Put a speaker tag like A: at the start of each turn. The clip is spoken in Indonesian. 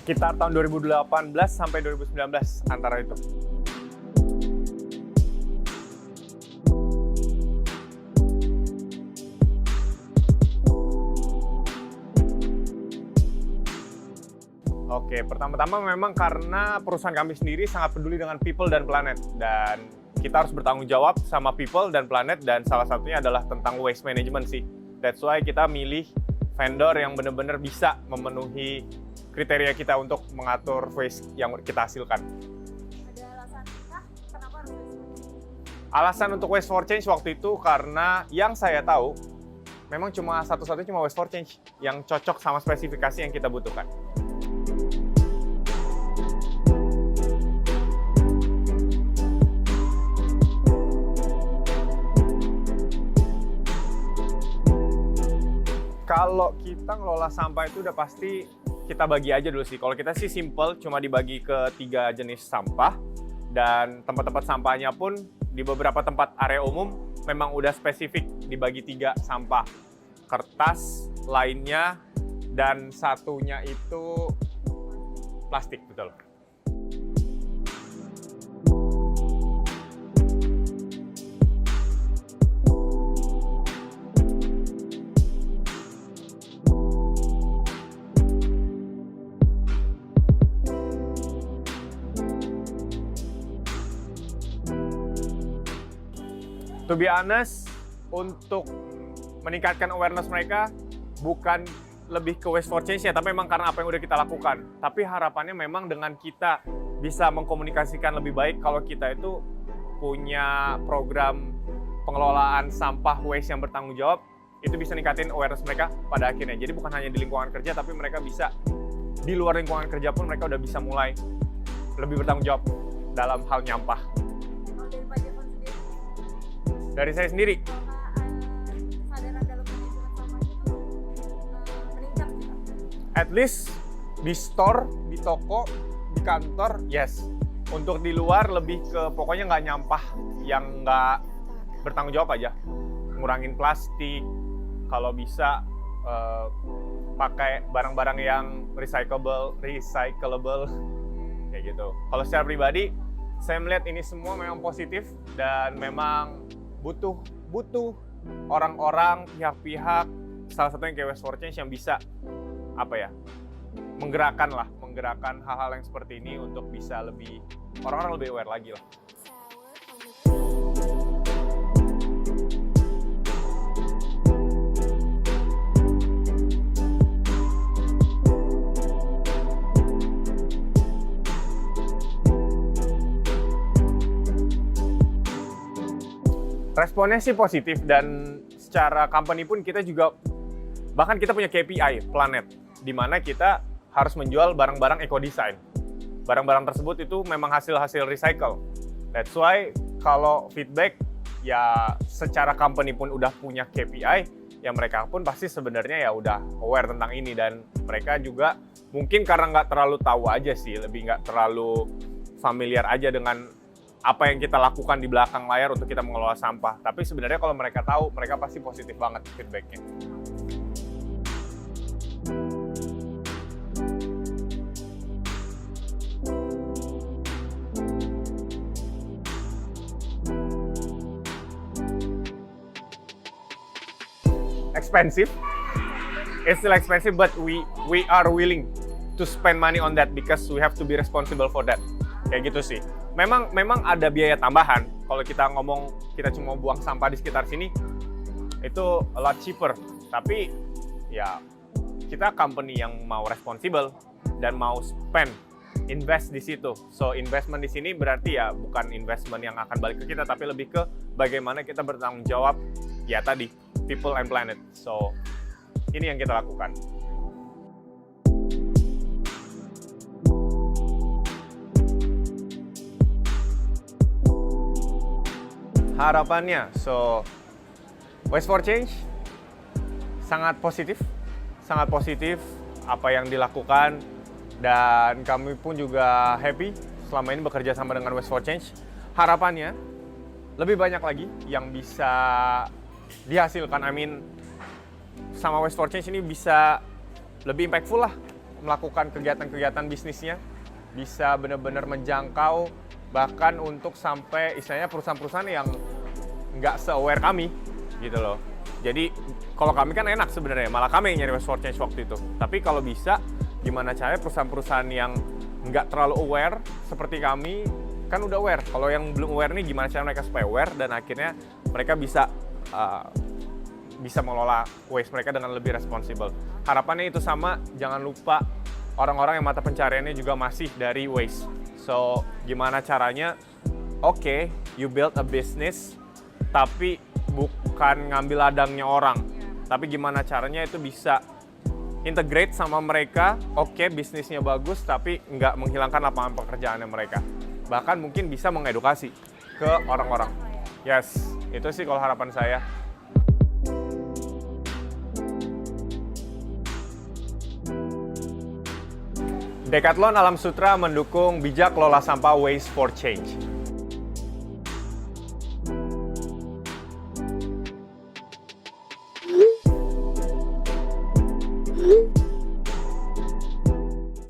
A: Sekitar tahun 2018 sampai 2019 antara itu. Oke, pertama-tama memang karena perusahaan kami sendiri sangat peduli dengan people dan planet. Dan kita harus bertanggung jawab sama people dan planet, dan salah satunya adalah tentang waste management sih. That's why kita milih vendor yang benar-benar bisa memenuhi kriteria kita untuk mengatur waste yang kita hasilkan.
B: Ada alasan kah kenapa harus waste?
A: Alasan untuk Waste for Change waktu itu karena yang saya tahu memang cuma satu-satunya cuma Waste for Change yang cocok sama spesifikasi yang kita butuhkan. Kalau kita ngelola sampah itu udah pasti kita bagi aja dulu sih. Kalau kita sih simple, cuma dibagi ke 3 jenis sampah. Dan tempat-tempat sampahnya pun di beberapa tempat area umum memang udah spesifik dibagi 3 sampah. Kertas, lainnya, dan satunya itu plastik, betul. To be honest, untuk meningkatkan awareness mereka bukan lebih ke Waste for Change ya, tapi memang karena apa yang udah kita lakukan. Tapi harapannya memang dengan kita bisa mengkomunikasikan lebih baik kalau kita itu punya program pengelolaan sampah waste yang bertanggung jawab, itu bisa ningkatin awareness mereka pada akhirnya. Jadi bukan hanya di lingkungan kerja, tapi mereka bisa di luar lingkungan kerja pun mereka udah bisa mulai lebih bertanggung jawab dalam hal nyampah.
B: Kalau dari Pak Jevon sendiri,
A: Dari saya sendiri,
B: kesadaran dalam manajemen sampah itu meningkat juga.
A: at least di store, di toko, di kantor, yes. Untuk di luar lebih ke pokoknya nggak nyampah yang nggak bertanggung jawab aja. Ngurangin plastik, kalau bisa pakai barang-barang yang recyclable, kayak gitu. Kalau secara pribadi, saya melihat ini semua memang positif dan memang butuh orang-orang, pihak-pihak, salah satunya kayak Waste for Change yang bisa menggerakkan hal-hal yang seperti ini untuk bisa lebih orang-orang lebih aware lagi lah. Responnya sih positif, dan secara company pun kita juga, bahkan kita punya KPI, Planet, di mana kita harus menjual barang-barang eco-design. Barang-barang tersebut itu memang hasil-hasil recycle. That's why kalau feedback, ya secara company pun udah punya KPI, ya mereka pun pasti sebenarnya ya udah aware tentang ini, dan mereka juga mungkin karena nggak terlalu tahu aja sih, lebih nggak terlalu familiar aja dengan apa yang kita lakukan di belakang layar untuk kita mengelola sampah. Tapi sebenarnya kalau mereka tahu, mereka pasti positif banget feedbacknya. Expensive. It's still expensive, but we are willing to spend money on that because we have to be responsible for that. Kayak gitu sih. Memang ada biaya tambahan. Kalau kita ngomong kita cuma buang sampah di sekitar sini, itu a lot cheaper. Tapi ya kita company yang mau responsible dan mau invest di situ. So investment di sini berarti ya bukan investment yang akan balik ke kita, tapi lebih ke bagaimana kita bertanggung jawab ya tadi, people and planet. So ini yang kita lakukan. Harapannya, so Waste for Change sangat positif apa yang dilakukan, dan kami pun juga happy selama ini bekerja sama dengan Waste for Change. Harapannya lebih banyak lagi yang bisa dihasilkan, sama Waste for Change ini bisa lebih impactful lah, melakukan kegiatan-kegiatan bisnisnya, bisa benar-benar menjangkau bahkan untuk sampai istilahnya perusahaan-perusahaan yang nggak se-aware kami gitu loh. Jadi kalau kami kan enak sebenarnya, malah kami yang nyari Waste for Change waktu itu. Tapi kalau bisa, gimana caranya perusahaan-perusahaan yang nggak terlalu aware seperti kami kan udah aware. Kalau yang belum aware nih, gimana cara mereka supaya aware dan akhirnya mereka bisa mengelola waste mereka dengan lebih responsibel. Harapannya itu sama, jangan lupa orang-orang yang mata pencariannya juga masih dari waste. So, gimana caranya? Oke, you build a business, tapi bukan ngambil ladangnya orang. Tapi gimana caranya itu bisa integrate sama mereka, oke, bisnisnya bagus, tapi nggak menghilangkan lapangan pekerjaannya mereka. Bahkan mungkin bisa mengedukasi ke orang-orang. Yes, itu sih kalau harapan saya. Decathlon Alam Sutra mendukung bijak kelola sampah Waste for Change.